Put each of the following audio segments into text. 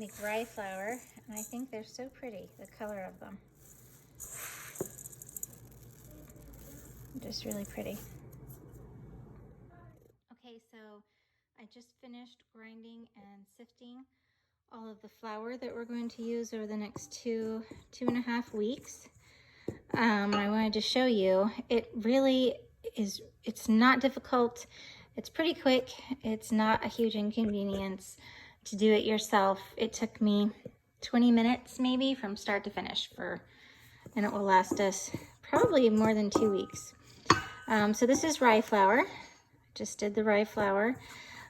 make rye flour, and I think they're so pretty, the color of them. Just really pretty. Okay, so I just finished grinding and sifting all of the flour that we're going to use over the next two and a half weeks. I wanted to show you, it really is, it's not difficult. It's pretty quick. It's not a huge inconvenience to do it yourself. It took me 20 minutes maybe from start to finish and it will last us probably more than 2 weeks. So this is rye flour. Just did the rye flour.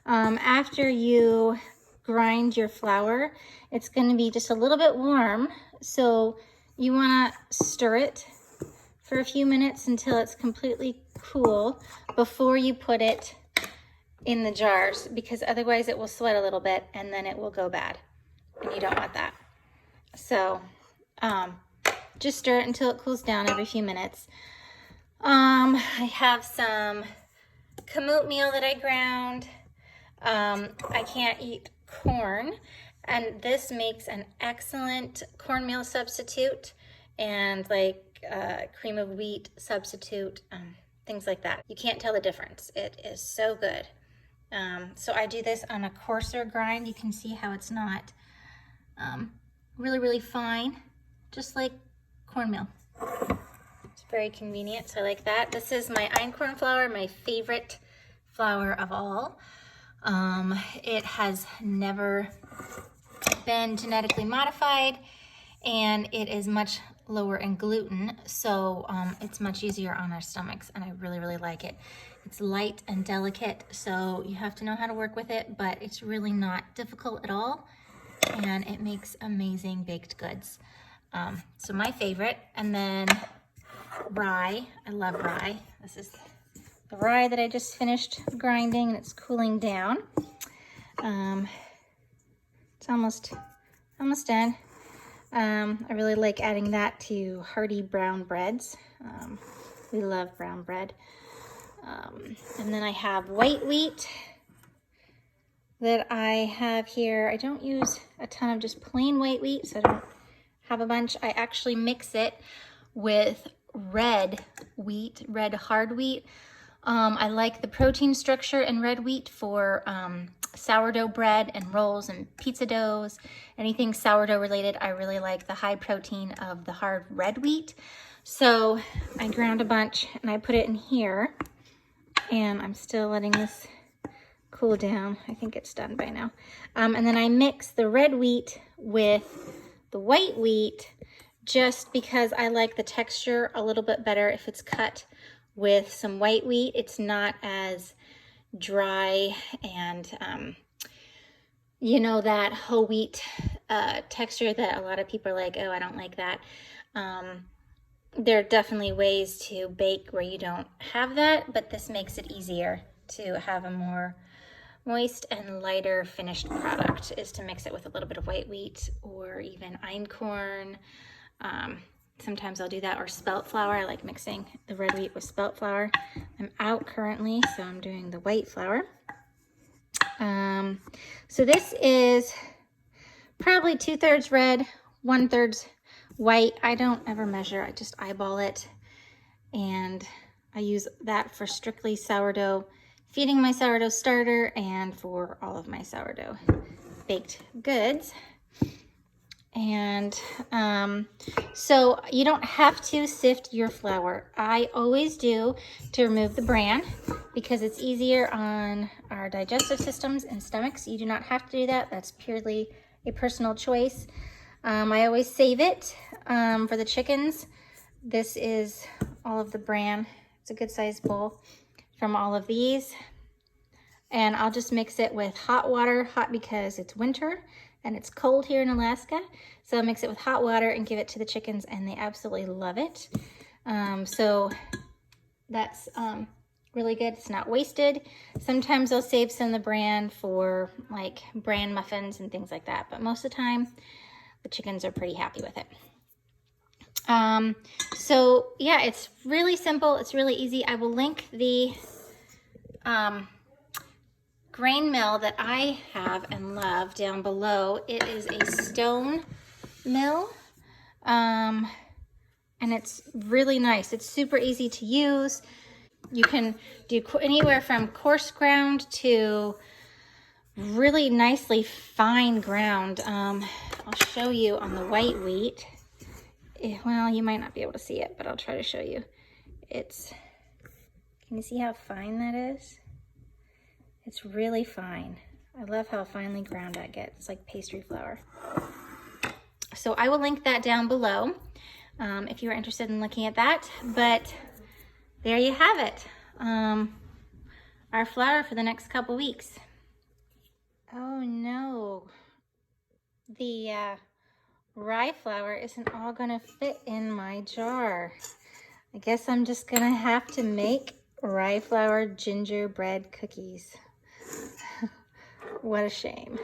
After you grind your flour, it's going to be just a little bit warm. So you want to stir it for a few minutes until it's completely cool before you put it in the jars, because otherwise it will sweat a little bit and then it will go bad, and you don't want that. So just stir it until it cools down every few minutes. I have some kamut meal that I ground. I can't eat corn, and this makes an excellent cornmeal substitute, and like cream of wheat substitute, things like that. You can't tell the difference. It is so good. So I do this on a coarser grind. You can see how it's not really, really fine, just like cornmeal. It's very convenient, so I like that. This is my einkorn flour, my favorite flour of all. It has never been genetically modified, and it is much lower in gluten, so it's much easier on our stomachs, and I really, really like it. It's light and delicate, so you have to know how to work with it, but it's really not difficult at all, and it makes amazing baked goods. So my favorite. And then rye. I love rye. This is the rye that I just finished grinding, and it's cooling down. It's almost done. I really like adding that to hearty brown breads. We love brown bread. And then I have white wheat that I have here. I don't use a ton of just plain white wheat, so I don't have a bunch. I actually mix it with red wheat, red hard wheat. I like the protein structure in red wheat for sourdough bread and rolls and pizza doughs, anything sourdough related. I really like the high protein of the hard red wheat. So I ground a bunch and I put it in here, and I'm still letting this cool down. I think it's done by now. And then I mix the red wheat with the white wheat, just because I like the texture a little bit better if it's cut with some white wheat. It's not as dry and you know, that whole wheat texture that a lot of people are like, oh, I don't like that. There are definitely ways to bake where you don't have that, but this makes it easier to have a more moist and lighter finished product, is to mix it with a little bit of white wheat or even einkorn. Sometimes I'll do that, or spelt flour. I like mixing the red wheat with spelt flour. I'm out currently, so I'm doing the white flour. So this is probably 2/3 red, 1/3 white. I don't ever measure, I just eyeball it. And I use that for strictly sourdough, feeding my sourdough starter, and for all of my sourdough baked goods. And so you don't have to sift your flour. I always do, to remove the bran, because it's easier on our digestive systems and stomachs. You do not have to do that. That's purely a personal choice. I always save it for the chickens. This is all of the bran. It's a good sized bowl from all of these. And I'll just mix it with hot water, hot because it's winter and it's cold here in Alaska. So I'll mix it with hot water and give it to the chickens, and they absolutely love it. So that's really good. It's not wasted. Sometimes I'll save some of the bran for like bran muffins and things like that, but most of the time the chickens are pretty happy with it. So yeah, it's really simple. It's really easy. I will link the grain mill that I have and love down below. It is a stone mill, and it's really nice. It's super easy to use. You can do anywhere from coarse ground to really nicely fine ground. I'll show you on the white wheat. Well, you might not be able to see it, but I'll try to show you. Can you see how fine that is? It's really fine. I love how finely ground that gets. It's like pastry flour. So I will link that down below if you're interested in looking at that. But there you have it. Our flour for the next couple weeks. Oh no, the rye flour isn't all gonna fit in my jar. I guess I'm just gonna have to make rye flour gingerbread cookies. What a shame.